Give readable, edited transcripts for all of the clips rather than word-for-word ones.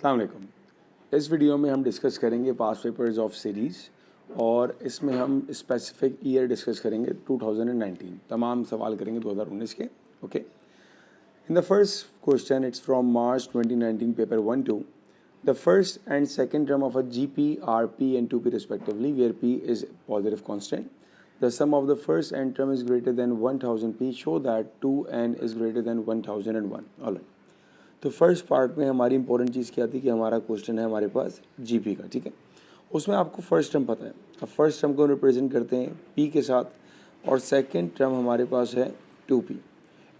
अस्सलाम वालेकुम। इस वीडियो में हम डिस्कस करेंगे पास्ट पेपर्स ऑफ सीरीज़ और इसमें हम स्पेसिफिक ईयर डिस्कस करेंगे 2019। तमाम सवाल करेंगे 2019 के। Okay, in the first question it's from March 2019 paper 1-2। The first and second term of a GP are P and 2P respectively, where P is positive constant. The sum of the first n term is greater than 1000 P. Show that 2n is greater than 1001. All right. तो first part में हमारी important चीज़ क्या थी कि हमारा question है हमारे पास GP का, ठीक है। उसमें आपको फर्स्ट टर्म पता है, अब फर्स्ट टर्म को रिप्रेजेंट करते हैं पी के साथ और सेकंड टर्म हमारे पास है 2p।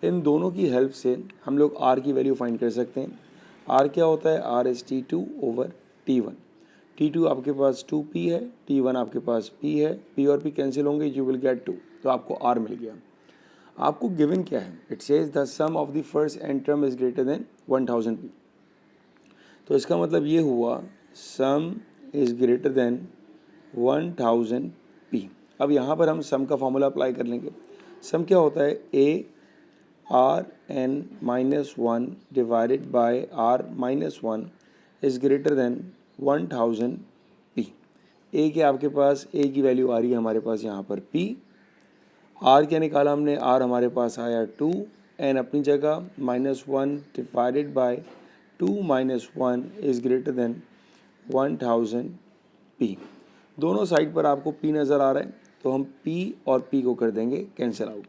इन दोनों की हेल्प से हम लोग आर की वैल्यू फाइंड कर सकते हैं। आर क्या होता है? Are is T2 over T1। T2 आपके पास 2p है, T1 आपके पास p है, p और p कैंसिल होंगे, यू विल गेट 2, तो आपको आर मिल गया। आपको गिवन क्या है? It says the sum of the first n term is greater than 1000 p. तो इसका मतलब ये हुआ sum is greater than 1000 p. अब यहाँ पर हम सम का फॉर्मूला अप्लाई कर लेंगे। सम क्या होता है? A r n minus one divided by r minus one is greater than 1000 p. A के आपके पास ए की वैल्यू आ रही है हमारे पास यहाँ पर पी। आर क्या निकाला हमने? आर हमारे पास आया 2, एन अपनी जगह -1 divided by 2 minus 1 is greater than 1000 P. दोनों साइड पर आपको पी नज़र आ रहा है, तो हम पी और पी को कर देंगे कैंसिल आउट।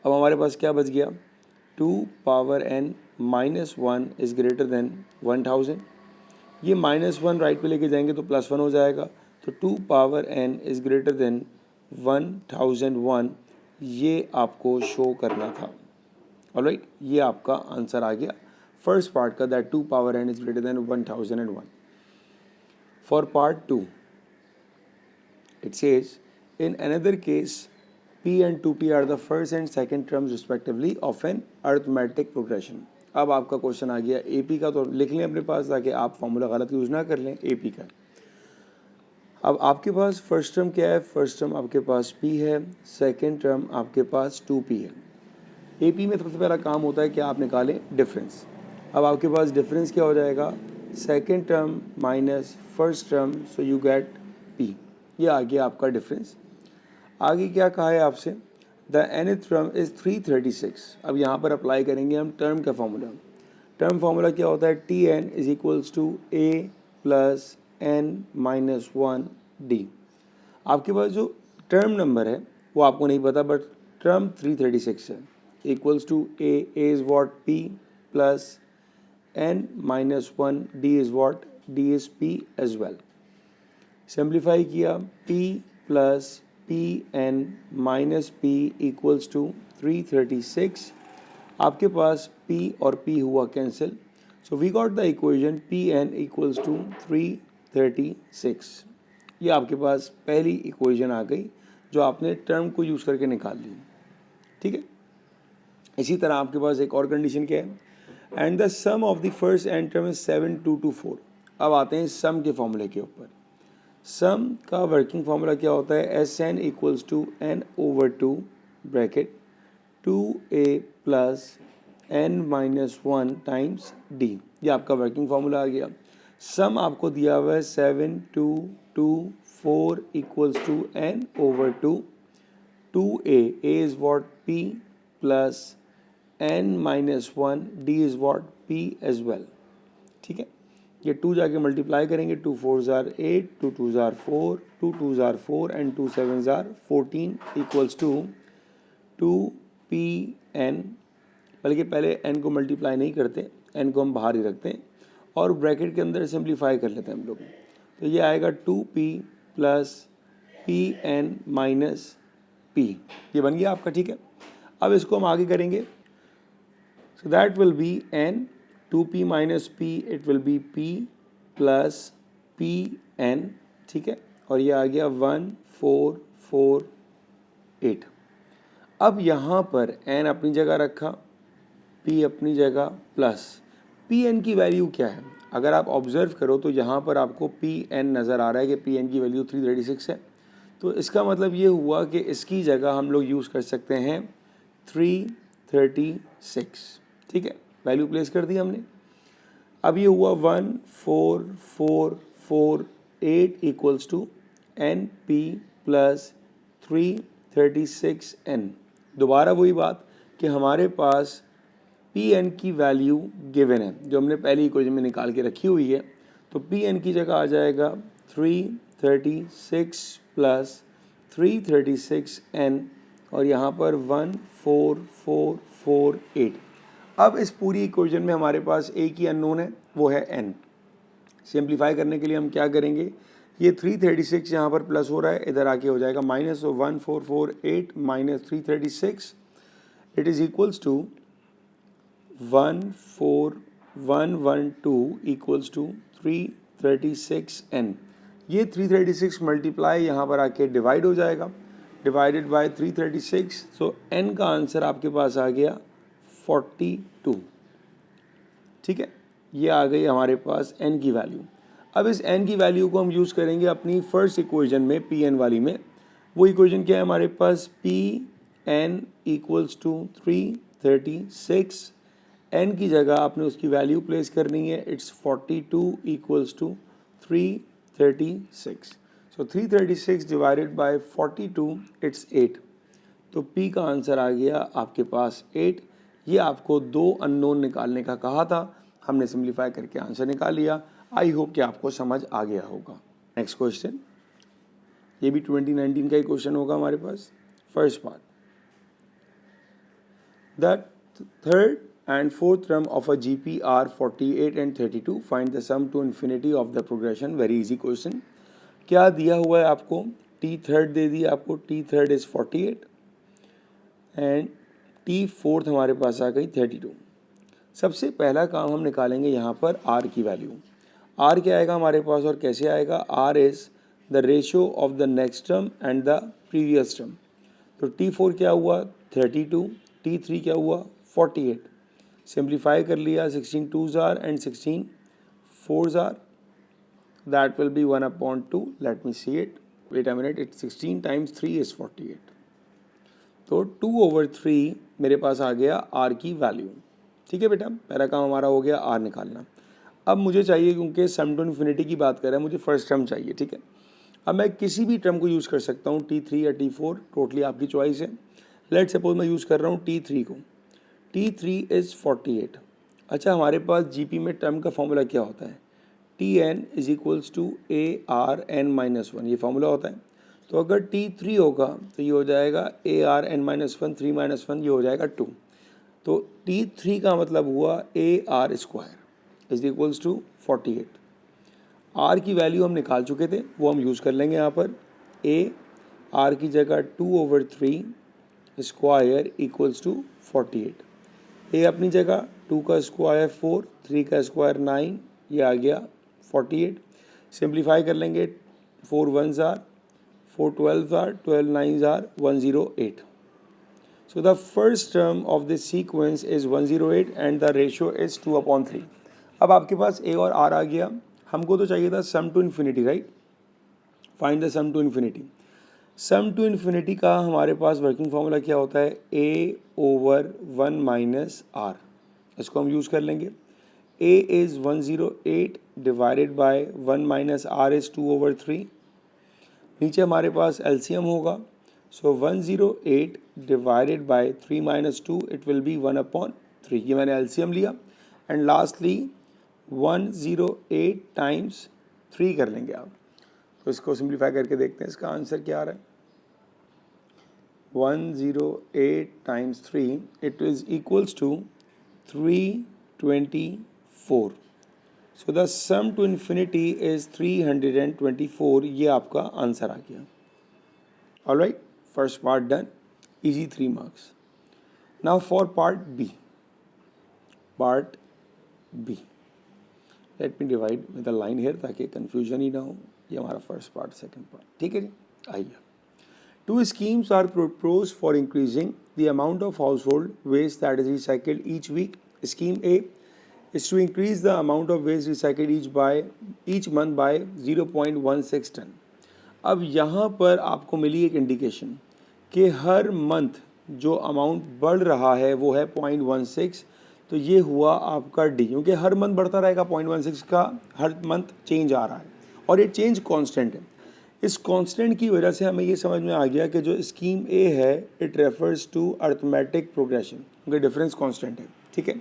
अब हमारे पास क्या बच गया? 2 power n minus 1 is greater than 1000। ये -1 राइट पे लेके जाएंगे तो +1 हो जाएगा, तो 2 power n is greater than 1001 ये आपको शो करना था। ऑलराइट, ये आपका आंसर आ गया फर्स्ट पार्ट का, that 2 power n is greater than 1001। For part 2 it says in another case p and 2p are the first and second terms respectively of an arithmetic progression. अब आपका question आ गया AP का, तो लिख लें अपने पास ताकि आप फॉर्मूला गलत यूज़ ना कर लें। AP का अब आपके पास फर्स्ट टर्म क्या है? फर्स्ट टर्म आपके पास p है, सेकेंड टर्म आपके पास 2p है। AP में सबसे पहला काम होता है कि आप निकालें डिफरेंस। अब आपके पास डिफरेंस क्या हो जाएगा? Second term minus first term, so you get p। ये आ गया आपका डिफरेंस। आगे क्या कहा है आपसे? The nth term is 336। अब यहाँ पर अप्लाई करेंगे हम टर्म का फॉर्मूला। टर्म फार्मूला क्या होता है? Tn is equals to a plus n minus 1 d। आपके पास जो टर्म नंबर है वो आपको नहीं पता, बट टर्म 336 है, equals to a is what p plus n minus 1 d is what d is p as well. Simplify किया, p plus p n minus p equals to 336। आपके पास p और p हुआ cancel, so we got the equation p n equals to 336। ये आपके पास पहली equation आ गई जो आपने टर्म को यूज़ करके निकाल ली, ठीक है। इसी तरह आपके पास एक और कंडीशन क्या है? And the sum of the first and term is 7224। अब आते हैं सम के फॉर्मूले के ऊपर। सम का वर्किंग फार्मूला क्या होता है? S n equals to n over 2 bracket 2a plus n minus 1 times d। ये आपका वर्किंग फार्मूला आ गया। सम आपको दिया हुआ है 7224 equals to n over 2 2a is what p plus n minus 1 d is what p as well, ठीक है। ये 2 जाके मल्टीप्लाई करेंगे, 2 4 जार 8, 2 2 जार 4, 2 2 जार 4 एंड 2 7 जार 14 इक्वल्स टू 2pn। बल्कि पहले n को मल्टीप्लाई नहीं करते, n को हम बाहर ही रखते हैं और ब्रैकेट के अंदर सिंप्लीफाई कर लेते हैं हम लोग। तो ये आएगा 2p plus pn minus p। ये बन गया आपका, ठीक है। अब इसको हम आगे करेंगे, so that will B n 2p minus p, it will B p plus pn, ठीक है। और ये आ गया 1448। अब यहाँ पर n अपनी जगह रखा, p अपनी जगह, प्लस pn की वैल्यू क्या है? अगर आप ऑब्जर्व करो तो यहाँ पर आपको pn नज़र आ रहा है कि pn की वैल्यू 336 है। तो इसका मतलब ये हुआ कि इसकी जगह हम लोग यूज़ कर सकते हैं 336, ठीक है। वैल्यू प्लेस कर दी हमने। अब ये हुआ 14448 equals to n p plus 336n। दोबारा वही बात कि हमारे पास पी एन की वैल्यू गिवन है जो हमने पहली इक्वेशन में निकाल के रखी हुई है। तो पी एन की जगह आ जाएगा 336 प्लस 336n और यहाँ पर 14448। अब इस पूरी इक्वेशन में हमारे पास एक ही अननोन है, वो है n। सिंप्लीफाई करने के लिए हम क्या करेंगे, ये 336 यहाँ पर प्लस हो रहा है, इधर आके हो जाएगा minus. 1448 minus 336 it is equals to 14112 equals to 336n। ये 336 मल्टीप्लाई यहाँ पर आके डिवाइड हो जाएगा, डिवाइडेड बाय 336। सो n का आंसर आपके पास आ गया 42। ठीक है, ये आ गई हमारे पास n की वैल्यू। अब इस n की वैल्यू को हम यूज़ करेंगे अपनी फर्स्ट इक्वेशन में, पी एन वाली में। वो इक्वेशन क्या है हमारे पास, p n equals to 336। n की जगह आपने उसकी वैल्यू प्लेस करनी है, it's 42 equals to 336। So 336 divided by 42 it's 8। तो p का आंसर आ गया आपके पास 8। ये आपको दो अननोन निकालने का कहा था, हमने सिंप्लीफाई करके आंसर निकाल लिया। आई होप कि आपको समझ आ गया होगा। नेक्स्ट क्वेश्चन, ये भी 2019 का ही क्वेश्चन होगा हमारे पास। First part, the third and fourth term of a GP are 48 and 32. Find the sum to infinity of the progression. Very easy question. क्या दिया हुआ है आपको, t थर्ड दे दिया आपको, t third is 48 and t fourth हमारे पास आ गई 32। सबसे पहला काम हम निकालेंगे यहाँ पर r की वैल्यू। r क्या आएगा हमारे पास और कैसे आएगा, r is the ratio of the next term and the previous term. तो t4 क्या हुआ 32, t3 क्या हुआ 48। सिंप्लीफाई कर लिया, 16 2s are and 16 4s are, that will be 1/2। let me see it, wait a minute, it's 16 times 3 is 48। तो 2/3 मेरे पास आ गया r की वैल्यू। ठीक है बेटा, पहला काम हमारा हो गया r निकालना। अब मुझे चाहिए, क्योंकि सम टू इन्फिनिटी की बात कर रहे हैं, मुझे फर्स्ट टर्म चाहिए। ठीक है, अब मैं किसी भी टर्म को यूज़ कर सकता हूँ, t3 या t4, टोटली आपकी चॉइस है। लेट सपोज मैं यूज़ कर रहा हूँ t3 को, t3 इज़ 48। अच्छा, हमारे पास जीपी में टर्म का फॉर्मूला क्या होता है, tn is equals to ARn-1, ये फॉर्मूला होता है। तो अगर t3 होगा तो ये हो जाएगा ARn-1, 3 - 1 ये हो जाएगा 2। तो t3 का मतलब हुआ AR² is equals to 48। r की वैल्यू हम निकाल चुके थे, वो हम यूज़ कर लेंगे यहाँ पर। r की जगह 2/3 स्क्वायर इक्वल्स टू 48। a अपनी जगह 2 का स्क्वायर 4, 3 का स्क्वायर 9, ये आ गया 48। सिंप्लीफाई कर लेंगे, 4 1s are, 4 12s are, 12 9s are 108। So the first term of this sequence is 108 and the ratio is 2/3। अब आपके पास a और r आ गया, हमको तो चाहिए था sum to infinity, right. Find the sum to infinity. Sum to infinity का हमारे पास वर्किंग फार्मूला क्या होता है, a/1 - r। इसको हम यूज़ कर लेंगे। a is 108 divided by 1 - r is 2/3। नीचे हमारे पास एलसीएम होगा, सो 108 divided by 3 - 2 it will B 1/3। ये मैंने एलसीएम लिया। एंड लास्टली 108 टाइम्स 3 कर लेंगे आप। तो इसको सिंप्लीफाई करके देखते हैं इसका आंसर क्या आ रहा है। 108 times 3 it is equals to 324। So the sum to infinity is 324। ये आपका आंसर आ गया। Alright, first part done, easy 3 marks. Now for part B. Part B, let me divide with a line here ताकि confusion ही ना हो। ये हमारा फर्स्ट पार्ट, सेकंड पार्ट, ठीक है जी। आइए, 2 schemes are proposed for increasing the amount of household waste that is recycled each week. Scheme A is to increase the amount of waste recycled each month by 0.16 ton। अब यहाँ पर आपको मिली एक indication कि हर month जो amount बढ़ रहा है वो है 0.16। तो तो ये हुआ आपका डी, क्योंकि हर मंथ बढ़ता रहेगा 0.16 का, हर मंथ चेंज आ रहा है और ये चेंज कांस्टेंट है। इस कांस्टेंट की वजह से हमें ये समझ में आ गया कि जो स्कीम ए है it refers to arithmetic progression, क्योंकि डिफरेंस कांस्टेंट है, ठीक है।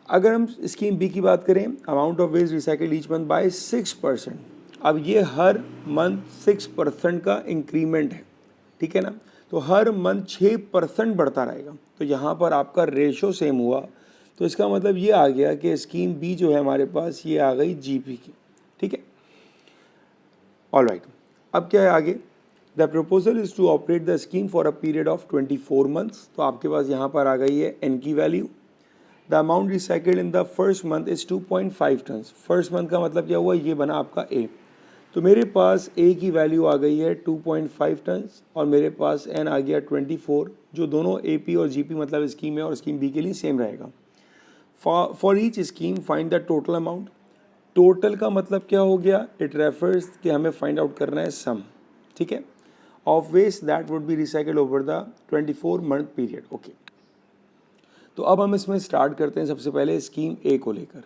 अगर हम स्कीम बी की बात करें, amount of waste recycled each month by 6%, अब ये हर मंथ 6% का इंक्रीमेंट है, ठीक है ना, तो हर मंथ 6% बढ़ता रहेगा। तो यहाँ पर आपका रेशो सेम हुआ, तो इसका मतलब ये आ गया कि स्कीम बी जो है हमारे पास ये आ गई जीपी की, ठीक है। ऑलराइट, अब क्या है आगे, the proposal is to operate the scheme for a period of 24 months. तो आपके पास यहाँ पर आ गई है एन की value. The amount recycled in the first month is 2.5 tonnes. First month का मतलब क्या हुआ, ये बना आपका ए। तो मेरे पास ए की वैल्यू आ गई है 2.5 टन्स और मेरे पास एन आ गया 24, जो दोनों ए पी और जी पी मतलब स्कीम है और स्कीम बी के लिए सेम रहेगा। For each scheme find the total amount. Total का मतलब क्या हो गया, इट रेफर्स कि हमें फाइंड आउट करना है सम, ठीक है, of waste that would be recycled over the 24 month period. Okay, तो अब हम इसमें स्टार्ट करते हैं सबसे पहले स्कीम ए को लेकर,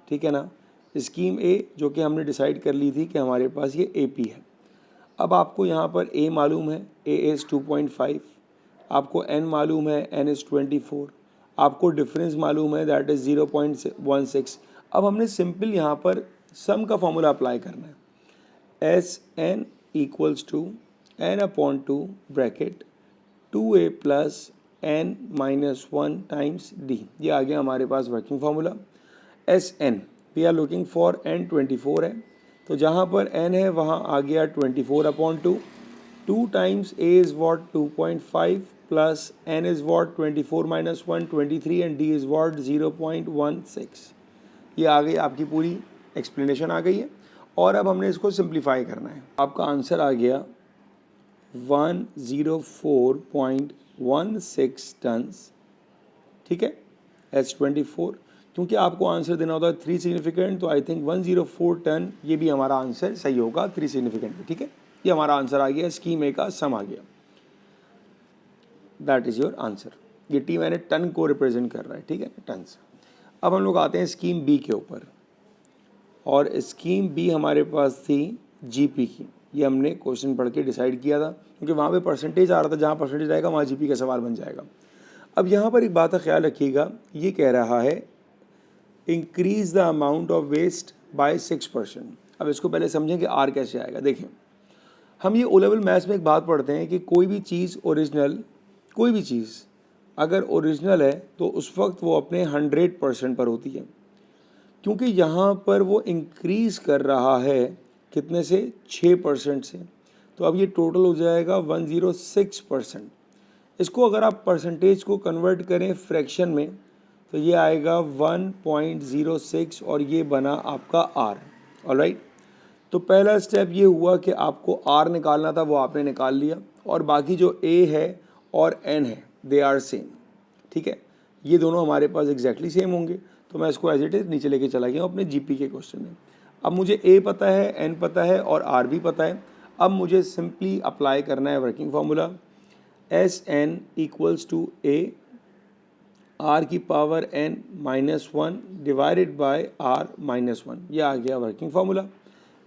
ठीक है ना। स्कीम ए जो कि हमने डिसाइड कर ली थी कि हमारे पास ये ए पी है। अब आपको यहाँ पर ए मालूम है, ए इज़ 2.5, आपको एन मालूम है, एन इज़ 24, आपको डिफरेंस मालूम है दैट इज़ 0.16। अब हमने सिंपल यहाँ पर सम का फॉर्मूला अप्लाई करना है, S n equals to n upon 2 bracket 2a plus n minus 1 times d. ये आ गया हमारे पास working formula. S n we are looking for n 24 है, तो जहाँ पर एन है वहाँ आ गया 24 upon 2 times a is what 2.5 plus n is what 24 minus 1 23 and d is what 0.16। ये आ गई आपकी पूरी एक्सप्लेनेशन आ गई है और अब हमने इसको सिंप्लीफाई करना है। आपका आंसर आ गया 104.16 टन्स, ठीक है, S24। क्योंकि आपको आंसर देना होता है 3 सिग्निफिकेंट, तो आई थिंक 104 टन ये भी हमारा आंसर सही होगा 3 सिग्निफिकेंट में, ठीक है। ये हमारा आंसर आ गया, स्कीम ए का सम आ गया, दैट इज़ योर आंसर। ये टी मैंने टन को रिप्रेजेंट कर रहा है, ठीक है, टन्स। अब हम लोग आते हैं स्कीम बी के ऊपर, और स्कीम बी हमारे पास थी जीपी की। ये हमने क्वेश्चन पढ़ के डिसाइड किया था, क्योंकि वहाँ पे परसेंटेज आ रहा था, जहाँ परसेंटेज आएगा वहाँ जीपी का सवाल बन जाएगा। अब यहाँ पर एक बात का ख्याल रखिएगा, ये कह रहा है increase the amount of waste by 6%। अब इसको पहले समझें कि आर कैसे आएगा। देखें, हम ये ओ लेवल मैथ्स में एक बात पढ़ते हैं कि कोई भी चीज़ ओरिजिनल, कोई भी चीज़ अगर ओरिजिनल है तो उस वक्त वो अपने 100% पर होती है, क्योंकि यहाँ पर वो इंक्रीज़ कर रहा है कितने से, 6% से। तो अब ये टोटल हो जाएगा 106%। इसको अगर आप परसेंटेज को कन्वर्ट करें फ्रैक्शन में तो ये आएगा 1.06 और ये बना आपका आर। ऑलराइट, तो पहला स्टेप ये हुआ कि आपको आर निकालना था, वो आपने निकाल लिया, और बाकी जो ए है और एन है दे आर सेम, ठीक है। ये दोनों हमारे पास एग्जैक्टली सेम होंगे, तो मैं इसको एज इट इज़ नीचे लेके चला गया हूँ अपने जीपी के क्वेश्चन में। अब मुझे ए पता है, एन पता है और आर भी पता है। अब मुझे सिंपली अप्लाई करना है working formula, s n equals to a r की power n minus 1 divided by r minus 1। ये आ गया वर्किंग फार्मूला।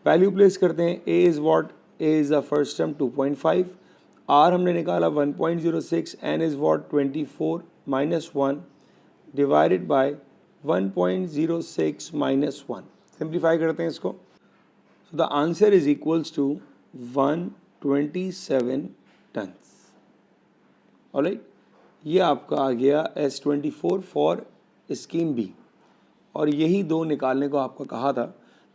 वैल्यू प्लेस करते हैं, a is what, a is the first term 2.5, r हमने निकाला 1.06, n is what 24 minus 1 divided by 1.06 minus 1। Simplify करते हैं इसको, so the answer is equals to 127 tonnes. Alright, ये आपका आ गया S24 फॉर स्कीम बी, और यही दो निकालने को आपको कहा था।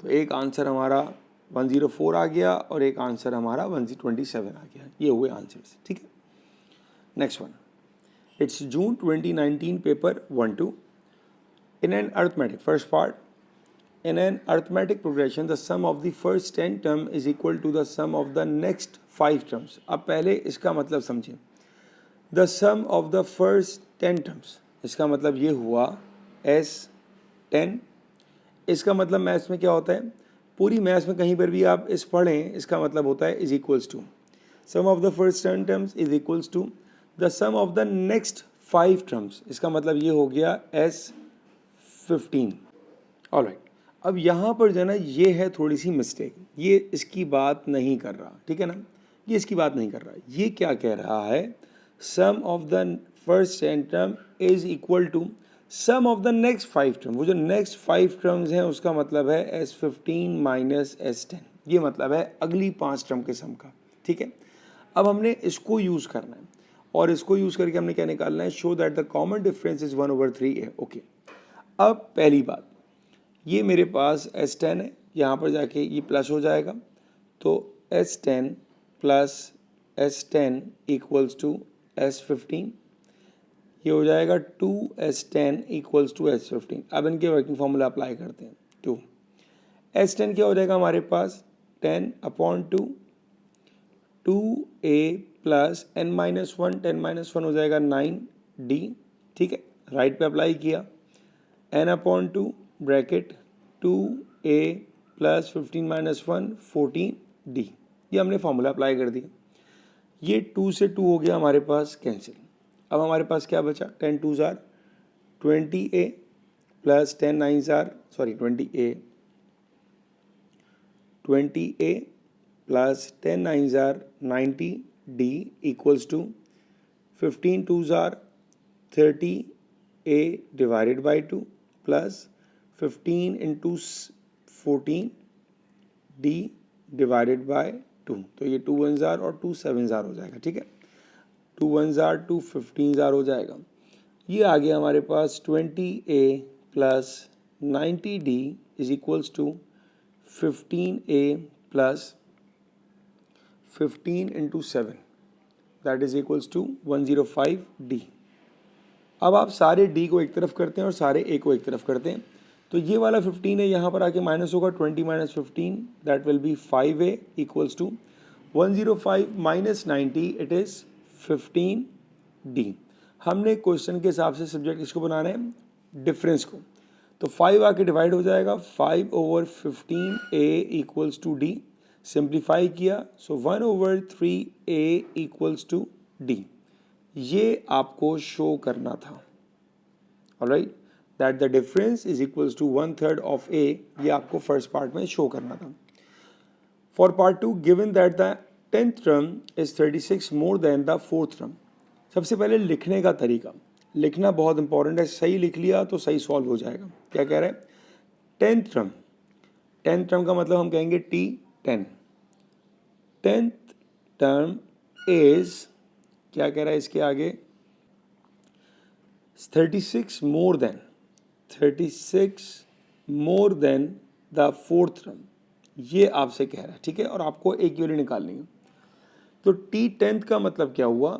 तो एक आंसर हमारा 104 आ गया और एक आंसर हमारा 127 आ गया। ये हुए आंसर्स, ठीक है। Next one, it's June 2019 paper 1-2 in an arithmetic first part. In an arithmetic progression, the sum of the first 10 term is equal to the sum of the next 5 terms. अब पहले इसका मतलब समझें, the sum of the first 10 terms, इसका मतलब ये हुआ S10। इसका मतलब मैथ्स में क्या होता है, पूरी मैथ्स में कहीं पर भी आप इस पढ़ें, इसका मतलब होता है is equals to sum of the first 10 terms is equals to the sum of the next 5 terms, इसका मतलब ये हो गया S15। ऑलराइट, अब यहाँ पर जो है ना ये है थोड़ी सी मिस्टेक, ये इसकी बात नहीं कर रहा, ठीक है ना, ये इसकी बात नहीं कर रहा। ये क्या कह रहा है, sum of the first 10 term is equal to sum of the next 5 term. वो जो नेक्स्ट 5 टर्म्स हैं उसका मतलब है S15 माइनस S10, ये मतलब है अगली 5 टर्म के सम का, ठीक है। अब हमने इसको यूज़ करना है और इसको यूज़ करके हमने क्या निकालना है, show that the common difference is 1/3 है। ओके, अब पहली बात, ये मेरे पास S10 है, यहाँ पर जाके ये प्लस हो जाएगा, तो S10 plus S10 equals to S15, ये हो जाएगा 2S10 इक्वल्स टू S15। अब इनके वर्किंग फॉर्मूला अप्लाई करते हैं। 2 S10 क्या हो जाएगा हमारे पास 10/2 2A प्लस n-1, 10-1 हो जाएगा 9D, ठीक है, राइट पे अप्लाई किया, n/2 bracket 2A plus 15-1 14D, ये हमने फॉर्मूला अप्लाई कर दिया। ये 2 से 2 हो गया हमारे पास कैंसिल। अब हमारे पास क्या बचा, 10 2s are 20A plus 10 9s are 20A plus 10 9s are 90D equals to 15 2s are 30A divided by 2 plus 15 into 14D divided by 2, तो ये 2 1s आर और 2 7s आर हो जाएगा, ठीक है, 2 1s आर 2 15s आर हो जाएगा। ये आ गया हमारे पास 20A plus 90D is equals to 15A plus 15 into 7 that is equals to 105D। अब आप सारे D को एक तरफ करते हैं और सारे A को एक तरफ करते हैं, तो ये वाला 15 है, यहाँ पर आके माइनस होगा, 20 minus 15 that will be 5A equals to 105 minus 90 it is 15D। हमने क्वेश्चन के हिसाब से सब्जेक्ट किसको बनाना है, डिफरेंस को, तो 5 आके डिवाइड हो जाएगा, 5/15A equals to D, simplify किया, सो 1/3A इक्वल्स टू D, ये आपको शो करना था। Alright, that the difference is equals to 1/3 of A, ये आपको फर्स्ट पार्ट में शो करना था। For part 2, given that the 10th term is 36 more than the 4th term. सबसे पहले लिखने का तरीका, लिखना बहुत इंपॉर्टेंट है, सही लिख लिया तो सही सॉल्व हो जाएगा। क्या कह रहे हैं, 10th टर्म, 10th टर्म का मतलब हम कहेंगे T10, 10th टर्म इज, क्या कह रहा है इसके आगे, 36 more than the 4th term, ये आपसे कह रहा है, ठीक है, और आपको एक वैल्यू निकालनी है। तो T10th का मतलब क्या हुआ,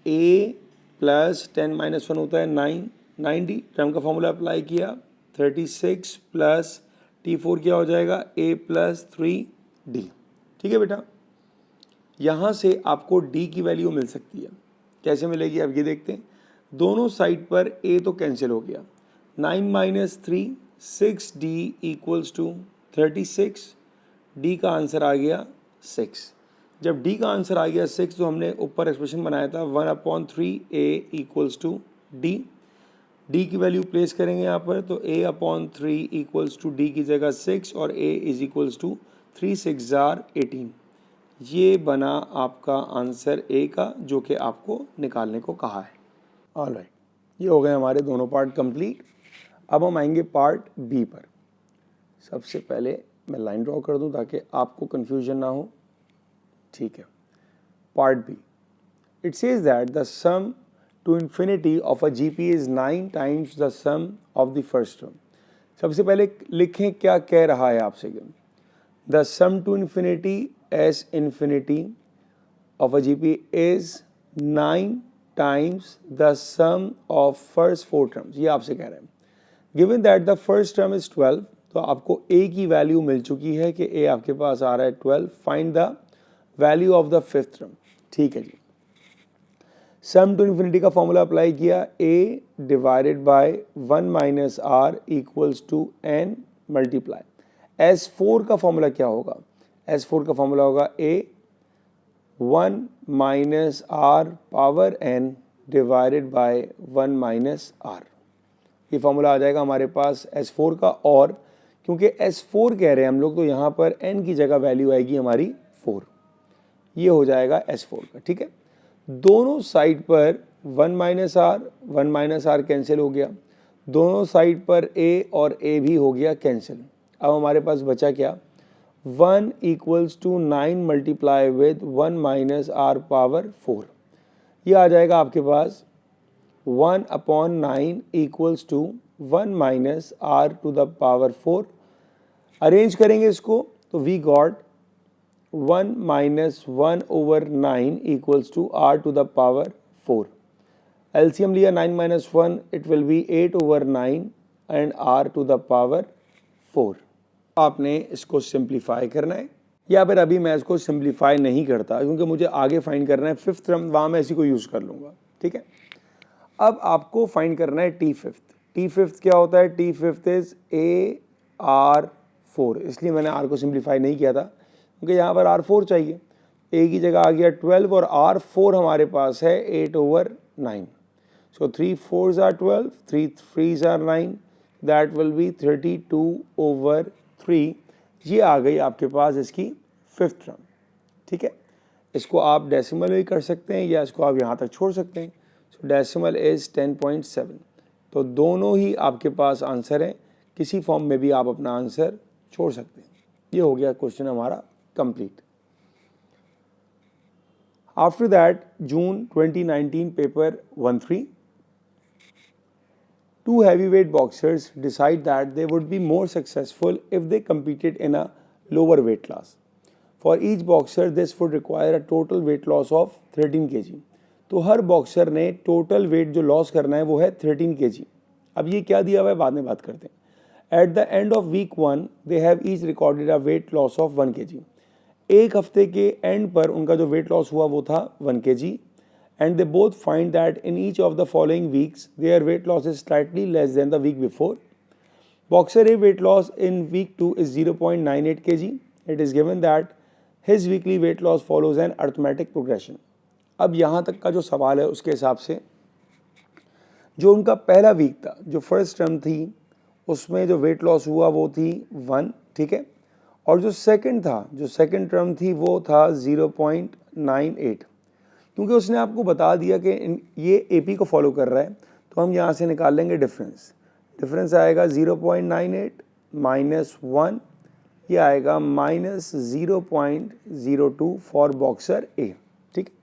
A प्लस 10-1 होता है 9, 9D, टर्म का फॉर्मूला अप्लाई किया, 36 प्लस T4 क्या हो जाएगा, A प्लस 3D, ठीक है बेटा। यहाँ से आपको D की वैल्यू मिल सकती है, कैसे मिलेगी अब ये देखते हैं। दोनों साइड पर A तो कैंसिल हो गया, 9 minus 3 6D equals to 36, D का आंसर आ गया 6। जब D का आंसर आ गया 6 तो हमने ऊपर एक्सप्रेशन बनाया था 1/3A equals to D, D की वैल्यू प्लेस करेंगे यहाँ पर, तो A/3 इक्वल्स टू D की जगह 6 और A is equals to 3 6 are 18, ये बना आपका आंसर A का, जो कि आपको निकालने को कहा है। ऑलराइट, ये हो गए हमारे दोनों पार्ट कंप्लीट। अब हम आएंगे पार्ट B पर। सबसे पहले मैं लाइन ड्रॉ कर दूं ताकि आपको कन्फ्यूजन ना हो, ठीक है। Part B, it says that the sum to infinity of a GP is 9 times the sum of the first term. सबसे पहले लिखें क्या कह रहा है आपसे, the sum to infinity S infinity of a GP is 9 times the sum of first 4 terms, ये आपसे कह रहे हैं। Given that the first term is 12, तो आपको A की वैल्यू मिल चुकी है कि A आपके पास आ रहा है 12, find the value of the 5th term, ठीक है जी। सम टू इन्फिनिटी का फॉर्मूला अप्लाई किया, A divided by 1 minus R equals to N multiply. S4 का फॉर्मूला क्या होगा, S4 का फॉर्मूला होगा A 1 minus R power N divided by 1 minus r. ये फॉर्मूला आ जाएगा हमारे पास S4 का, और क्योंकि S4 कह रहे हैं हम लोग तो यहाँ पर n की जगह वैल्यू आएगी हमारी 4। ये हो जाएगा S4 का, ठीक है। दोनों साइड पर 1 माइनस आर कैंसिल हो गया, दोनों साइड पर a और a भी हो गया कैंसिल। अब हमारे पास बचा क्या, 1 equals to 9 multiply with 1 minus r power 4। ये आ जाएगा आपके पास 1/9 equals to 1 minus r to the power 4। Arrange करेंगे इसको तो we got 1 minus 1/9 equals to r to the power 4। LCM लिया 9 minus 1, it will be 8/9 and r to the power 4। आपने इसको सिंप्लीफाई करना है, या फिर अभी मैं इसको सिंप्लीफाई नहीं करता क्योंकि मुझे आगे फाइंड करना है फिफ्थ टर्म, वहाँ मैं इसी को यूज़ कर लूँगा, ठीक है। अब आपको फाइंड करना है टी फिफ्थ क्या होता है, टी फिफ्थ इज AR4, इसलिए मैंने आर को सिंप्लीफाई नहीं किया था क्योंकि यहाँ पर R4 चाहिए। ए की जगह आ गया 12 और R4 हमारे पास है 8/9। सो 3 4s are 12, 3 3s are 9, that will B 32/3। ये आ गई आपके पास इसकी फिफ्थ टर्म, ठीक है। इसको आप डेसिमल में कर सकते हैं या इसको आप यहाँ तक छोड़ सकते हैं। सो डेसिमल इज 10.7। तो दोनों ही आपके पास आंसर है, किसी फॉर्म में भी आप अपना आंसर छोड़ सकते हैं। ये हो गया क्वेश्चन हमारा complete. After that June 2019 paper 1-3, two heavyweight boxers decide that they would be more successful if they competed in a lower weight class. For each boxer, this would require a total weight loss of 13 kg. तो हर boxer ने total weight जो loss करना है वो है 13 kg। अब ये क्या दिया हुआ है बाद में बात करते हैं। At the end of week 1 they have each recorded a weight loss of 1 kg। एक हफ्ते के एंड पर उनका जो वेट लॉस हुआ वो था 1 kg, and they both find that in each of the following weeks their weight loss is slightly less than the week before. Boxer A weight loss in week 2 is 0.98 kg. It is given that his weekly weight loss follows an arithmetic progression. अब यहाँ तक का जो सवाल है उसके हिसाब से जो उनका पहला वीक था, जो फर्स्ट टर्म थी, उसमें जो वेट लॉस हुआ वो थी 1, ठीक है। और जो सेकंड था, जो सेकंड टर्म थी वो था 0.98। क्योंकि उसने आपको बता दिया कि ये एपी को फॉलो कर रहा है तो हम यहाँ से निकाल लेंगे डिफरेंस आएगा 0.98 माइनस 1, ये आएगा माइनस 0.02 फॉर बॉक्सर ए, ठीक है।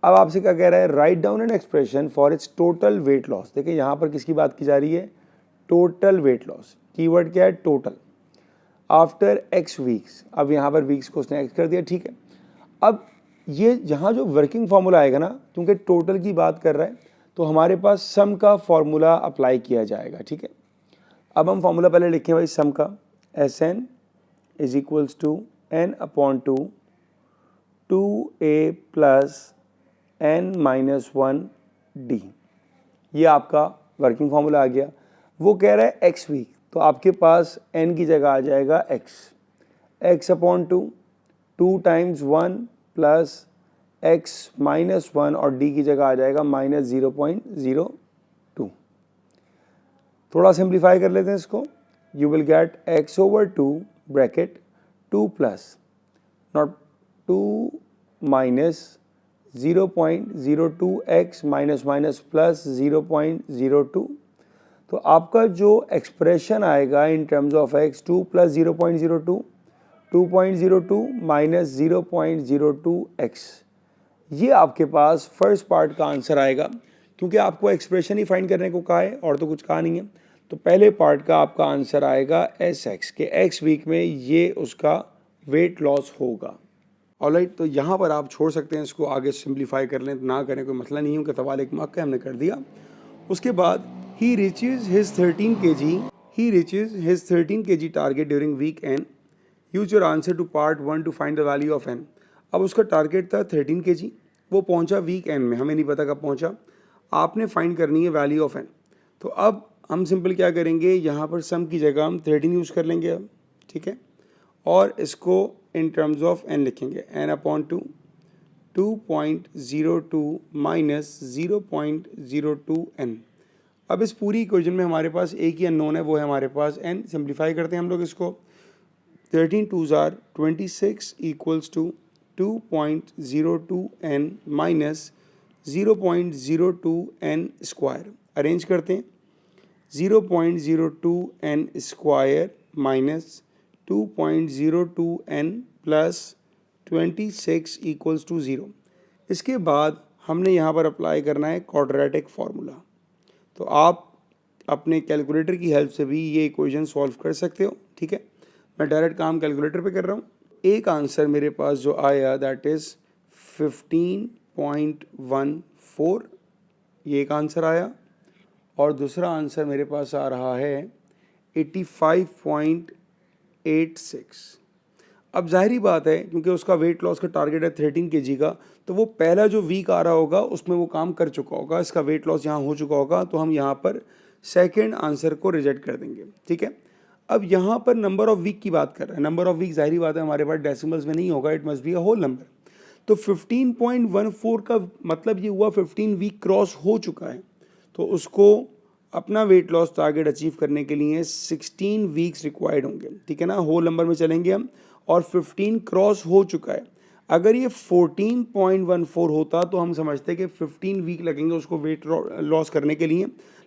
अब आपसे क्या कह रहा है, write down an expression for its total weight loss. देखिए यहाँ पर किसकी बात की जा रही है, टोटल वेट लॉस। कीवर्ड क्या है, टोटल, आफ्टर एक्स वीक्स। अब यहाँ पर वीक्स को उसने एक्स कर दिया, ठीक है। अब ये यहाँ जो वर्किंग फार्मूला आएगा ना, क्योंकि टोटल की बात कर रहा है तो हमारे पास सम का फॉर्मूला अप्लाई किया जाएगा, ठीक है। अब हम फॉर्मूला पहले लिखें भाई सम का, SN is equals to N/2 2A plus N-1D। ये आपका वर्किंग फार्मूला आ गया। वो कह रहा है एक्स वीक, तो आपके पास N की जगह आ जाएगा x/2, 2 times 1 plus x minus 1 और d की जगह आ जाएगा माइनस 0.02। थोड़ा सिंप्लीफाई कर लेते हैं इसको। You will get x/2 bracket 2 plus not 2 minus 0.02x minus minus plus 0.02। तो आपका जो एक्सप्रेशन आएगा in terms of x, 2 plus 0.02, 2.02 minus 0.02x, ये आपके पास फर्स्ट पार्ट का आंसर आएगा। क्योंकि आपको एक्सप्रेशन ही फाइंड करने को कहा है और तो कुछ कहा नहीं है, तो पहले पार्ट का आपका आंसर आएगा SX के एक्स वीक में ये उसका वेट लॉस होगा। ऑलराइट, तो यहाँ पर आप छोड़ सकते हैं इसको, आगे सिंप्लीफाई कर लें ना करें कोई मसला नहीं है, क्योंकि सवाल एक मार्क का हमने कर दिया। उसके बाद he reaches his 13 kg target during week n. Use your answer to part 1 to find the value of n. अब उसका टारगेट था 13 kg, वो पहुंचा वीक n में, हमें नहीं पता कब पहुंचा, आपने फाइंड करनी है वैल्यू ऑफ n। तो अब हम सिंपल क्या करेंगे, यहाँ पर सम की जगह हम 13 यूज़ कर लेंगे अब, ठीक है, और इसको इन टर्म्स ऑफ n लिखेंगे, n/2 2.02 माइनस 0.02n। अब इस पूरी इक्वेशन में हमारे पास एक ही अननोन है, वो है हमारे पास n। सिंप्लीफाई करते हैं हम लोग इसको। 13 2s are 26 equals to 2.02n minus 0.02n square. Arrange करते हैं। 0.02n square minus 2.02n plus 26 equals to 0। इसके बाद हमने यहाँ पर अप्लाई करना है क्वाड्रेटिक फार्मूला। तो आप अपने कैलकुलेटर की हेल्प से भी ये इक्वेशन सॉल्व कर सकते हो, ठीक है। मैं डायरेक्ट काम कैलकुलेटर पे कर रहा हूँ। एक आंसर मेरे पास जो आया दैट इज़ 15.14, ये एक आंसर आया। और दूसरा आंसर मेरे पास आ रहा है 85.86। अब जाहिर बात है क्योंकि उसका वेट लॉस का टारगेट है 13 kg का, तो वो पहला जो वीक आ रहा होगा उसमें वो काम कर चुका होगा, इसका वेट लॉस यहाँ हो चुका होगा, तो हम यहाँ पर सेकंड आंसर को रिजेक्ट कर देंगे, ठीक है। अब यहाँ पर नंबर ऑफ वीक की बात कर रहे हैं। नंबर ऑफ वीक जाहिर बात है हमारे पास डेसिमल्स में नहीं होगा, it must be a whole number. तो 15.14 का मतलब ये हुआ 15 वीक क्रॉस हो चुका है, तो उसको अपना वेट लॉस टारगेट अचीव करने के लिए 16 वीक्स रिक्वायर्ड होंगे, ठीक है ना। होल नंबर में चलेंगे हम, और 15 क्रॉस हो चुका है। अगर ये 14.14 होता तो हम समझते कि 15 वीक लगेंगे उसको वेट लॉस करने के लिए,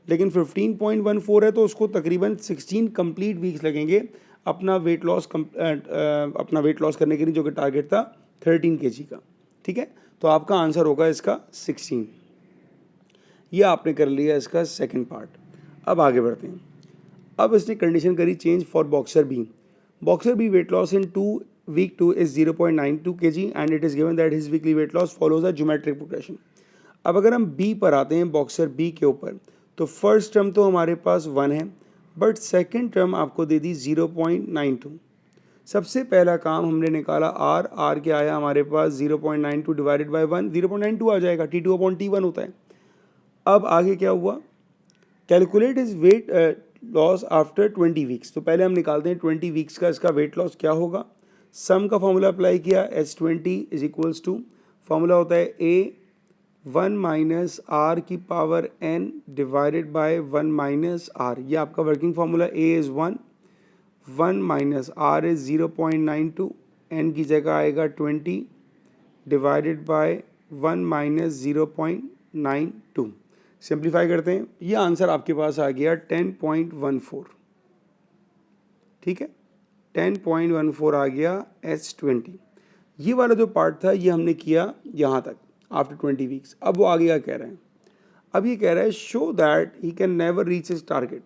लेकिन 15.14 है तो उसको तकरीबन 16 कंप्लीट वीक्स लगेंगे अपना वेट लॉस करने के लिए, जो कि टारगेट था 13 kg का, ठीक है। तो आपका आंसर होगा इसका 16। ये आपने कर लिया इसका सेकंड पार्ट। अब आगे बढ़ते हैं। अब इसने कंडीशन करी change for boxer B. Boxer B weight loss in week 2 is 0.92 kg and it is given that his weekly weight loss follows a geometric progression। अब अगर हम बी पर आते हैं, बॉक्सर बी के ऊपर, तो फर्स्ट टर्म तो हमारे पास 1 है, बट सेकंड टर्म आपको दे दी 0.92। सबसे पहला काम हमने निकाला आर क्या आया हमारे पास 0.92 डिवाइडेड बाय 1, 0.92 आ जाएगा, T2/T1 होता है। अब आगे क्या हुआ, calculate is weight loss after 20 weeks. तो पहले हम निकालते हैं 20 वीक्स का इसका वेट लॉस क्या होगा। सम का फॉर्मूला अप्लाई किया, H20 is equals to, formula होता है A1 माइनस आर की power n divided by 1 minus r. ये आपका working formula. A is 1 minus r is 0.92, n की जगह आएगा 20 डिवाइडेड बाय 1 माइनस 0.92। सिंप्लीफाई करते हैं, ये आंसर आपके पास आ गया 10.14, ठीक है। 10.14 आ गया H20। ये वाला जो पार्ट था ये हमने किया यहाँ तक आफ्टर 20 वीक्स। अब वो आगे क्या कह रहे हैं, अब ये कह रहा है show that he can never reach his target.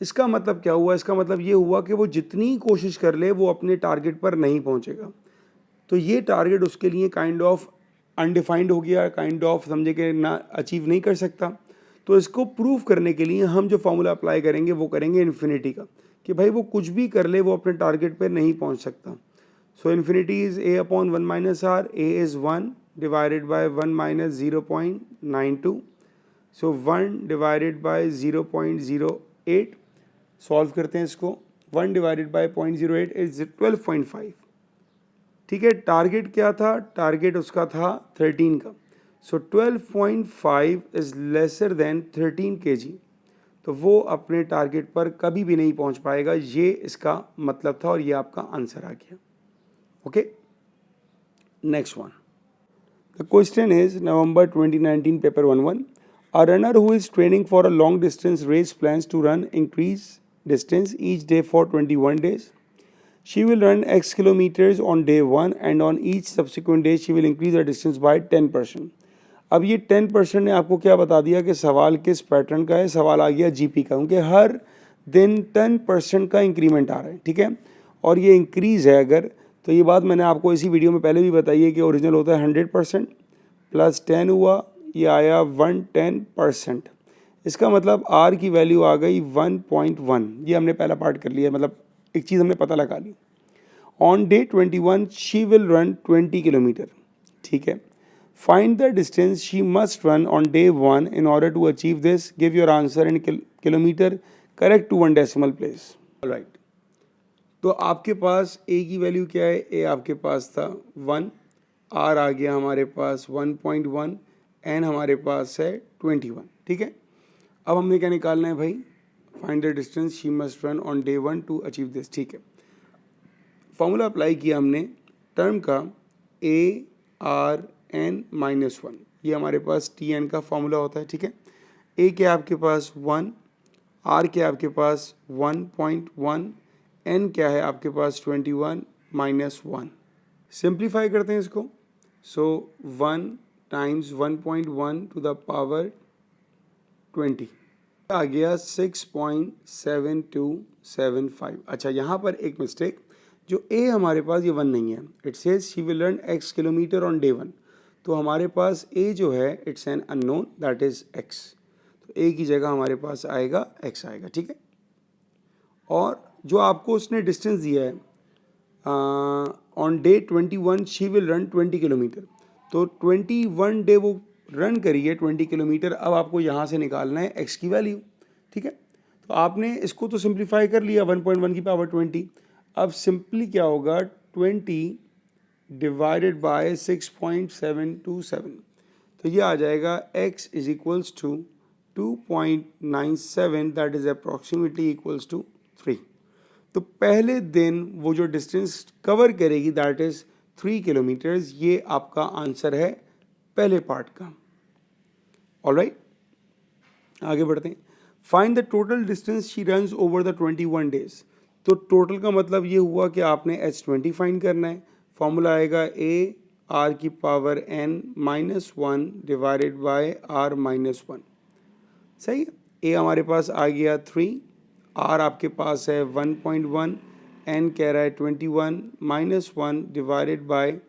इसका मतलब क्या हुआ, इसका मतलब ये हुआ कि वो जितनी कोशिश कर ले वो अपने टारगेट पर नहीं पहुँचेगा। तो ये टारगेट उसके लिए काइंड ऑफ अनडिफाइंड हो गया, काइंड ऑफ समझे कि ना अचीव नहीं कर सकता। तो इसको प्रूव करने के लिए हम जो फॉर्मूला अप्लाई करेंगे वो करेंगे इन्फिनिटी का, कि भाई वो कुछ भी कर ले वो अपने टारगेट पे नहीं पहुंच सकता। So infinity is A/1 minus r. A is 1 divided by 1 minus 0.92। So 1 divided by 0.08। Solve करते हैं इसको। 1 डिवाइडेड बाय 0.08 इज 12.5, ठीक है। टारगेट क्या था, टारगेट उसका था 13 का। सो 12.5 इज लेसर देन 13 kg, तो वो अपने टारगेट पर कभी भी नहीं पहुंच पाएगा। ये इसका मतलब था और ये आपका आंसर आ गया, okay. Next one, the question is November 2019 paper 1-1। A runner who is training for a long distance race plans to run increase distance each day for 21 days। She will run X kilometers on day 1 and on each subsequent day she will increase her distance by 10%। अब ये 10% ने आपको क्या बता दिया कि सवाल किस पैटर्न का है, सवाल आ गया जीपी का, क्योंकि हर दिन 10% का इंक्रीमेंट आ रहा है, ठीक है। और ये इंक्रीज़ है अगर, तो ये बात मैंने आपको इसी वीडियो में पहले भी बताई है कि ओरिजिनल होता है 100% प्लस 10 हुआ, ये आया 110%। इसका मतलब आर की वैल्यू आ गई 1.1। ये हमने पहला पार्ट कर लिया, मतलब एक चीज़ हमने पता लगा ली। On day 21 she will run 20 kilometre, ठीक है। Find the distance she must run on day 1 in order to achieve this. Give your answer in kilometre, correct to 1 decimal place. Right, तो आपके पास ए की वैल्यू क्या है, ए आपके पास था 1, आर आ गया हमारे पास 1.1, एन हमारे पास है 21, ठीक है। अब हमने क्या निकालना है भाई, find the distance she must run on day 1 to achieve this, ठीक है। फॉर्मूला अप्लाई किया हमने टर्म का ए आर एन माइनस 1, ये हमारे पास टी एन का फॉर्मूला होता है, ठीक है। ए के आपके पास 1, आर के आपके पास 1.1, एन क्या है आपके पास 21 माइनस 1। सिंप्लीफाई करते हैं इसको, सो 1 टाइम्स 1.1 टू द पावर 20 आ गया 6.7275। अच्छा, यहाँ पर एक मिस्टेक, जो ए हमारे पास ये 1 नहीं है, it says she will run x kilometre on day 1, तो हमारे पास ए जो है it's an unknown that is x, तो ए की जगह हमारे पास आएगा x आएगा, ठीक है। और जो आपको उसने डिस्टेंस दिया है on day 21 she will run 20 kilometre, तो 21 डे वो रन करिए 20 किलोमीटर। अब आपको यहाँ से निकालना है x की वैल्यू, ठीक है। तो आपने इसको तो सिंप्लीफाई कर लिया 1.1 की पावर 20, अब सिंपली क्या होगा 20 डिवाइडेड बाय 6.727, तो ये आ जाएगा x is equals to 2.97, that is approximately equals to 3। तो पहले दिन वो जो डिस्टेंस कवर करेगी दैट इज 3 किलोमीटर्स, ये आपका आंसर है पहले पार्ट का। ऑलराइट, आगे बढ़ते हैं। Find the total distance she runs over the 21 days, तो टोटल का मतलब ये हुआ कि आपने h20 फाइंड करना है। फॉर्मूला आएगा ए आर की power n minus 1 divided by r minus 1, सही है। ए हमारे पास आ गया 3, आर आपके पास है 1.1, एन कह रहा है 21 minus 1 divided bye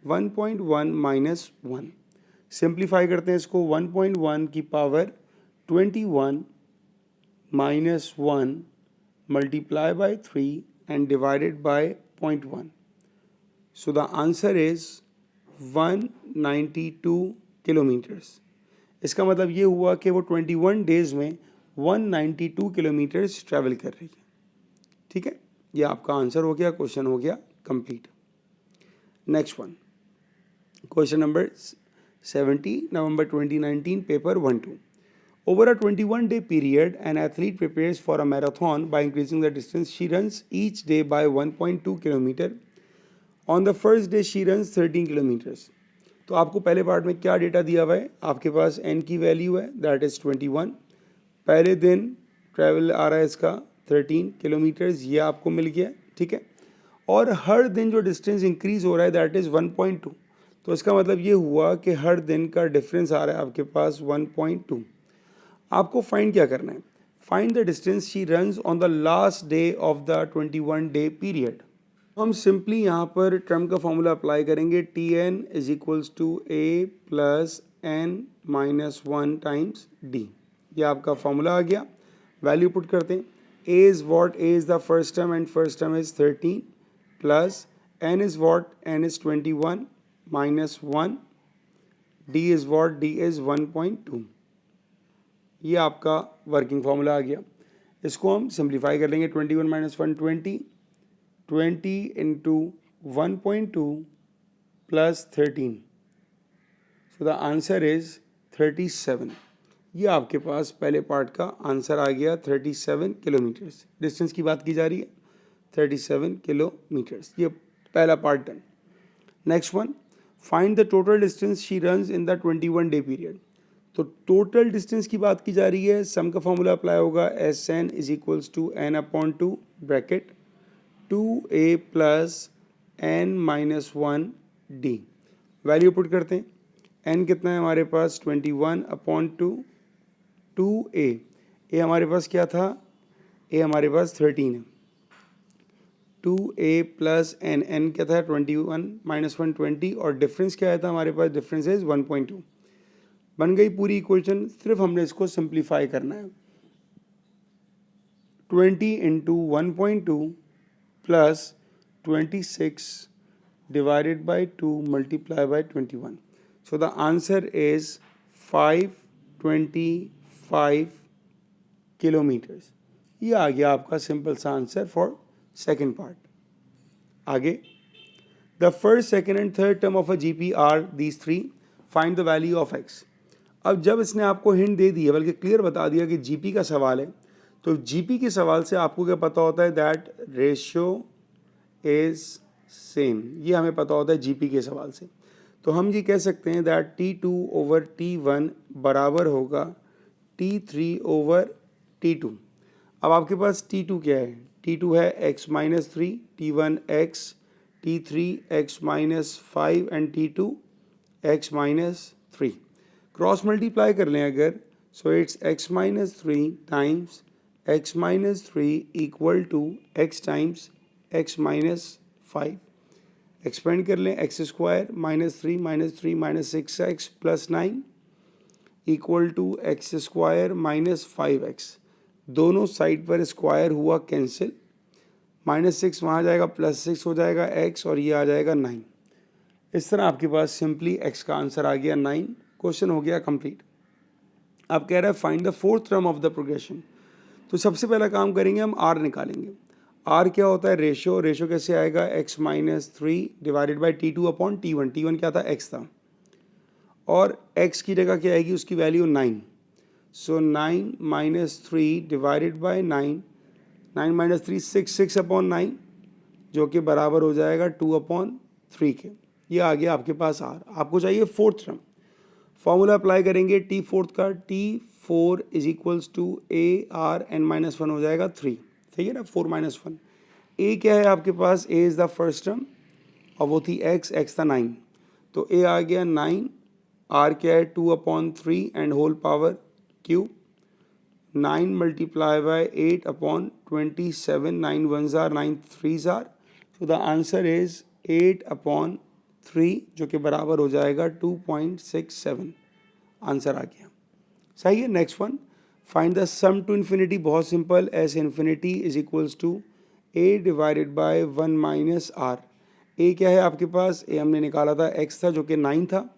1.1 minus 1। Simplify करते हैं इसको, 1.1 की power 21 minus 1 multiply by 3 and divided by 0.1. So the answer is 192 kilometres. इसका मतलब ये हुआ कि वो 21 डेज में 192 किलोमीटर्स ट्रैवल कर रही है, ठीक है। ये आपका आंसर हो गया, क्वेश्चन हो गया complete. Next one, question number 70, November 2019, paper 1-2। Over a 21-day period, an athlete prepares for a marathon by increasing the distance she runs each day by 1.2 kilometre. On the first day she runs 13 kilometres. तो आपको पहले part में क्या data दिया हुआ है, आपके पास n की वैल्यू है दैट इज़ 21, पहले दिन ट्रैवल आ रहा है इसका 13 किलोमीटर्स, ये आपको मिल गया, ठीक है। और हर दिन जो डिस्टेंस इंक्रीज हो रहा है दैट इज़ 1.2, तो इसका मतलब ये हुआ कि हर दिन का डिफरेंस आ रहा है आपके पास 1.2। आपको फाइंड क्या करना है, find the distance she runs on the last day of the 21 day period. हम सिंपली यहाँ पर टर्म का फॉर्मूला अप्लाई करेंगे, T n is equals to a plus n minus 1 times d, ये आपका फॉर्मूला आ गया। वैल्यू पुट करते हैं, a is what, a is the first term and first term is 13 plus n is what, n is 21 minus 1, D is what, D is 1.2। ये आपका working formula आ गया। इसको हम सिंप्लीफाई कर लेंगे, 21 minus 1 20 into 1.2 plus 13, so the answer is 37। ये आपके पास पहले पार्ट का आंसर आ गया 37 किलोमीटर्स। डिस्टेंस की बात की जा रही है 37 किलोमीटर्स, ये पहला part done. Next one, find the total distance she runs in the 21 day period. तो टोटल डिस्टेंस की बात की जा रही है, सम का फॉर्मूला अप्लाई होगा, S n is equals to n upon 2 bracket 2a plus n minus 1 d. Value put करते हैं, एन कितना है हमारे पास 21 अपॉन 2a, ए हमारे पास क्या था, ए हमारे पास 13 है, 2a प्लस एन, एन क्या था 21 माइनस 1 20, और डिफरेंस क्या आया था हमारे पास, डिफरेंस इज 1.2। बन गई पूरी इक्वेशन, सिर्फ हमने इसको सिंप्लीफाई करना है। 20 into 1.2 plus 26 divided by 2 multiply by 21, so the answer is 525 kilometres. ये आ गया आपका सिंपल सा आंसर फॉर सेकेंड पार्ट। आगे the first, second and third term of a GP are these three, find the value of x. अब जब इसने आपको हिंट दे दी है, बल्कि क्लियर बता दिया कि जीपी का सवाल है, तो जीपी के सवाल से आपको क्या पता होता है, दैट रेशियो इज सेम, ये हमें पता होता है जीपी के सवाल से। तो हम ये कह सकते हैं दैट T2 ओवर T1 बराबर होगा T3 ओवर T2। अब आपके पास T2 क्या है, T2 है x minus three, T1 x, T3 x minus 5 and T2 x minus three. Cross multiply कर लें अगर, so it's x minus three times x minus three equal to x times x minus 5। Expand कर लें, x square minus three minus 6x plus 9 equal to x square minus 5x। दोनों side पर square हुआ cancel, -6 वहाँ जाएगा, +6 हो जाएगा x और ये आ जाएगा 9। इस तरह आपके पास सिंपली x का आंसर आ गया 9। क्वेश्चन हो गया कंप्लीट। अब कह रहा है find the fourth term of the progression. तो सबसे पहला काम करेंगे हम r निकालेंगे। r क्या होता है, रेशियो। रेशियो कैसे आएगा, x minus three divided by T2 upon T1। T1 क्या था, x था, और x की जगह क्या आएगी, उसकी value 9। So 9 minus three divided by 9, 9 minus three 6 upon 9, जो कि बराबर हो जाएगा 2 अपॉन 3 के। ये आ गया आपके पास r। आपको चाहिए फोर्थ टर्म। फॉर्मूला अप्लाई करेंगे टी फोर्थ का, T4 is equals to ARn-1 हो जाएगा 3। सही है ना, 4 माइनस 1। ए क्या है आपके पास, a is the first term और वो थी x था 9, तो ए आ गया 9। आर क्या है, 2 upon 3 and whole power cube, 9 multiply by 8 upon 27, 9 1s are 9 3s are, so the answer is 8 upon 3, जो कि बराबर हो जाएगा 2.67। आंसर आ गया, सही है। Next one, find the sum to infinity. बहुत simple, s infinity is equals to a divided by 1 minus r. A क्या है आपके पास, ए हमने निकाला था x था, जो कि 9 था,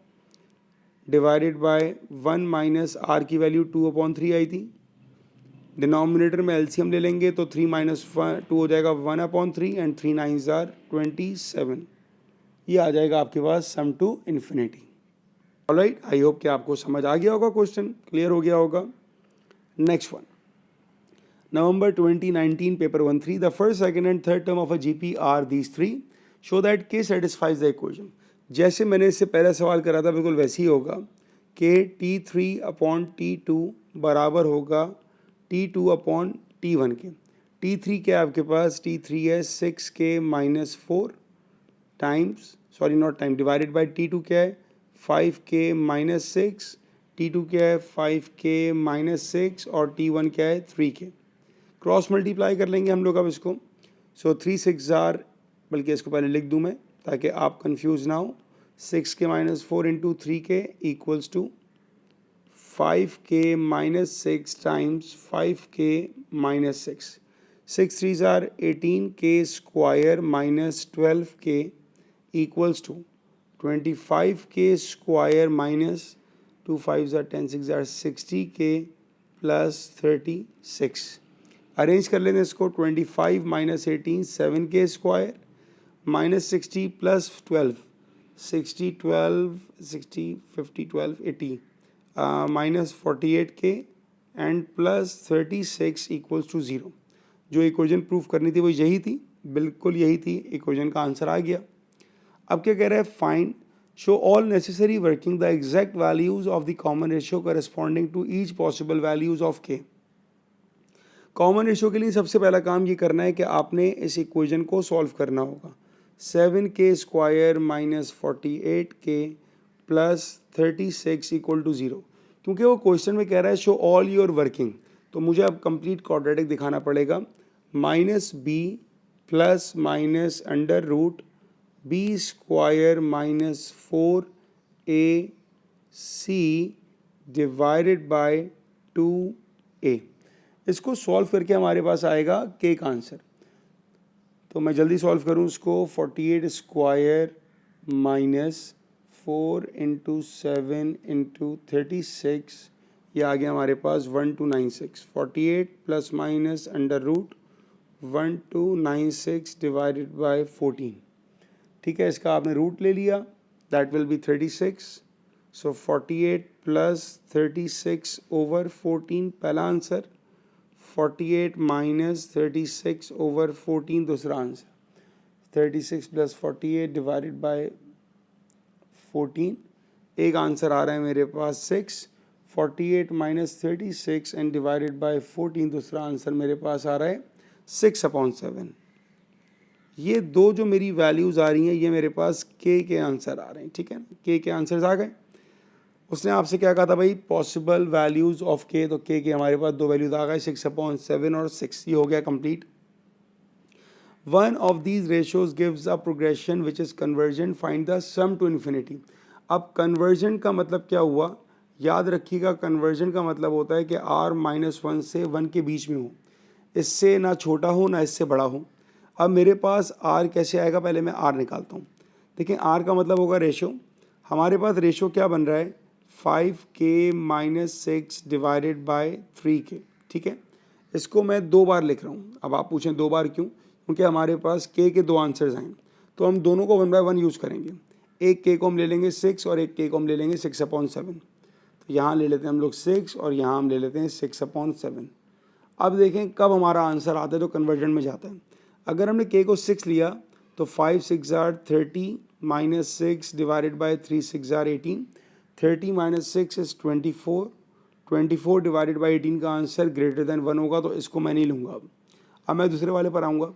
डिवाइडेड बाय 1 माइनस आर की वैल्यू 2 अपॉन 3 आई थी। डिनोमिनेटर में एलसीएम ले लेंगे तो 3 माइनस 2 हो जाएगा 1 अपॉन 3 एंड 3 9s आर 27। ये आ जाएगा आपके पास sum to infinity. Alright, I hope कि आपको समझ आ गया होगा, क्वेश्चन क्लियर हो गया होगा। Next one, November 2019 paper 1-3, the first, second and third term of a GP are these three, show that k satisfies the equation. जैसे मैंने इससे पहला सवाल करा था बिल्कुल वैसे ही होगा कि T3 अपॉन T2 बराबर होगा T2 अपॉन T1 के। T3 क्या है आपके पास, T3 है 6k minus 4 times, sorry not time, divided by T2 क्या है 5k माइनस 6, T2 क्या है 5k माइनस 6 और T1 क्या है 3k। क्रॉस मल्टीप्लाई कर लेंगे हम लोग अब इसको। सो 3 6 आर, बल्कि इसको पहले लिख दूं मैं ताकि आप कंफ्यूज ना हो, 6k minus 4 into 3k equals to 5k minus 6 times 5k minus 6। 6 3s are 18k square minus 12k equals to 25k square minus 2 5s are 10 6 are 60k plus 36। Arrange कर लेते हैं इसको, 25 minus 18 7k square minus 60 plus 12 60 12 60 50 12 80 minus 48k and plus 36 equals to 0। जो equation proof करनी थी वो यही थी, बिल्कुल यही थी, इक्वेशन का आंसर आ गया। अब क्या कह रहा है, find show all necessary working the exact values of the common ratio corresponding to each possible values of k. Common ratio के लिए सबसे पहला काम ये करना है कि आपने इस इक्वेशन को सॉल्व करना होगा। 7k square minus 48k plus 36 equal to 0। क्योंकि वो क्वेश्चन में कह रहा है शो ऑल योर वर्किंग, तो मुझे अब कंप्लीट क्वाड्रेटिक दिखाना पड़ेगा। Minus b plus minus under root b square minus 4ac divided by 2a। इसको सॉल्व करके हमारे पास आएगा के का आंसर। तो मैं जल्दी सॉल्व करूं इसको, 48 स्क्वायर माइनस 4 इंटू 7 इंटू 36, ये आ गया हमारे पास 1296। 48 plus minus under root 1296 divided by 14। ठीक है, इसका आपने रूट ले लिया, that will be 36, so 48 plus 36 over 14 पहला आंसर, 48 माइनस 36 ओवर 14 दूसरा आंसर, 36 प्लस 48 डिवाइडेड बाय 14, एक आंसर आ रहा है मेरे पास 6, 48 माइनस 36 एंड डिवाइडेड बाय 14 दूसरा आंसर मेरे पास आ रहा है 6/7। ये दो जो मेरी वैल्यूज़ आ रही हैं ये मेरे पास के आंसर आ रहे हैं, ठीक है, के आंसर्स आ गए। उसने आपसे क्या कहा था भाई, पॉसिबल वैल्यूज़ ऑफ के, तो के हमारे पास दो वैल्यूज आ गए 6/7 और 6, ये हो गया complete. One of these ratios gives a progression which is convergent, find the sum to infinity. अब कन्वर्जन का मतलब क्या हुआ, याद रखिएगा, कन्वर्जन का मतलब होता है कि r-1 से 1 के बीच में हो, इससे ना छोटा हो ना इससे बड़ा हो। अब मेरे पास r कैसे आएगा, पहले मैं r निकालता हूँ। देखिए r का मतलब होगा रेशो, हमारे पास रेशो क्या बन रहा है 5k - 6 डिवाइडेड बाय 3k, ठीक है। इसको मैं दो बार लिख रहा हूँ। अब आप पूछें दो बार क्यों, क्योंकि हमारे पास के दो आंसर्स हैं, तो हम दोनों को 1 बाय 1 यूज़ करेंगे। एक के को हम ले लेंगे 6 और एक के को हम ले लेंगे 6/7। तो यहाँ ले लेते हैं हम लोग 6 और यहाँ हम ले लेते हैं 6/7। अब देखें कब हमारा आंसर आता है तो कन्वर्जन में जाता है। अगर हमने के को 6 लिया तो 5 6 are 30 minus 6 divided by 3 6 are 18, 30 minus 6 is 24, 24 divided by 18 का आंसर ग्रेटर देन 1 होगा, तो इसको मैं नहीं लूँगा। अब मैं दूसरे वाले पर आऊँगा,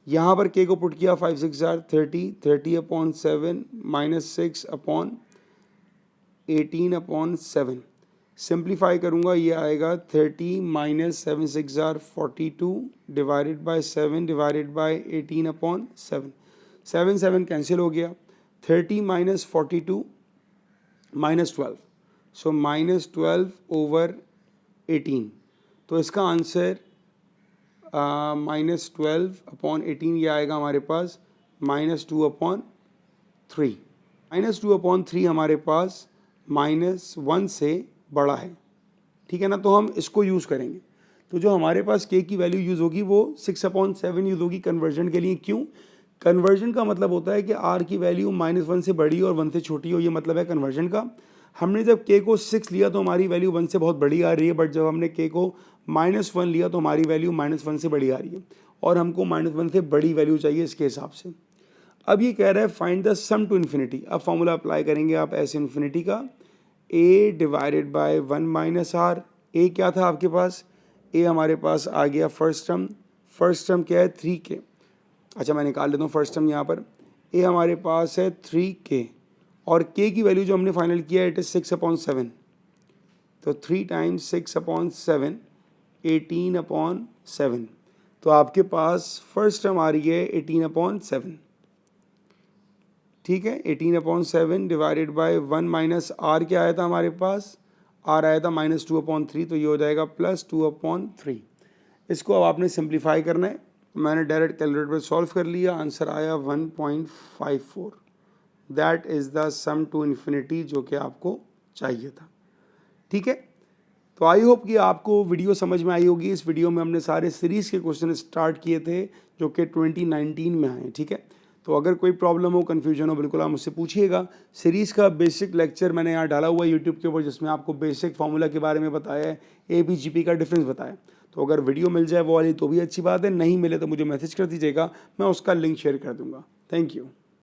यहाँ पर के को पुट किया 5 6 are 30, 30/7 माइनस 6/18/7, सिंप्लीफाई करूँगा ये आएगा 30 minus 7 6 are 42 divided by 7 divided by 18/7, 7 7 cancel हो गया, 30 minus 42 minus 12, so minus 12 over 18, तो इसका आंसर -12/18 ये आएगा हमारे पास -2/3। -2/3 हमारे पास -1 से बड़ा है, ठीक है ना, तो हम इसको यूज़ करेंगे। तो जो हमारे पास के की वैल्यू यूज़ होगी वो 6/7 यूज़ होगी कन्वर्जन के लिए। क्यों, कन्वर्जन का मतलब होता है कि r की वैल्यू -1 से बड़ी और 1 से छोटी हो, ये मतलब है कन्वर्जन का। हमने जब के को 6 लिया तो हमारी वैल्यू 1 से बहुत बड़ी आ रही है, बट जब हमने के को -1 लिया तो हमारी वैल्यू -1 से बड़ी आ रही है, और हमको -1 से बड़ी वैल्यू चाहिए इसके हिसाब से। अब ये कह रहा है find the sum to infinity. अब फॉर्मूला अप्लाई करेंगे आप एस इन्फिनिटी का, a divided by 1 minus r. A क्या था आपके पास, ए हमारे पास आ गया फर्स्ट टर्म क्या है 3k। अच्छा मैं निकाल लेता हूँ फर्स्ट टर्म यहाँ पर, ए हमारे पास है 3k और k की वैल्यू जो हमने फाइनल किया है इट इज़ 6/7, तो 3 टाइम्स 6/7 18/7, तो आपके पास फर्स्ट टर्म आ रही है 18/7, ठीक है। 18/7 डिवाइडेड बाय 1 माइनस आर क्या आया था हमारे पास, आर आया था -2/3, तो ये हो जाएगा +2/3। इसको अब आपने सिंप्लीफाई करना है, मैंने डायरेक्ट कैलकुलेटर पर सॉल्व कर लिया, आंसर आया 1.54। That is the sum to infinity जो कि आपको चाहिए था, ठीक है। तो आई होप कि आपको वीडियो समझ में आई होगी। इस वीडियो में हमने सारे सीरीज़ के क्वेश्चन स्टार्ट किए थे जो कि 2019 में आए, ठीक है। तो अगर कोई प्रॉब्लम हो, कन्फ्यूजन हो, बिल्कुल आप मुझसे पूछिएगा। सीरीज़ का बेसिक लेक्चर मैंने यहाँ डाला हुआ है यूट्यूब के ऊपर, जिसमें आपको बेसिक फार्मूला के बारे में बताया है, ABGP का डिफरेंस बताया। तो अगर वीडियो मिल जाए वो वाली तो भी अच्छी बात है, नहीं मिले तो मुझे मैसेज कर दीजिएगा, मैं उसका लिंक शेयर कर दूँगा। Thank you.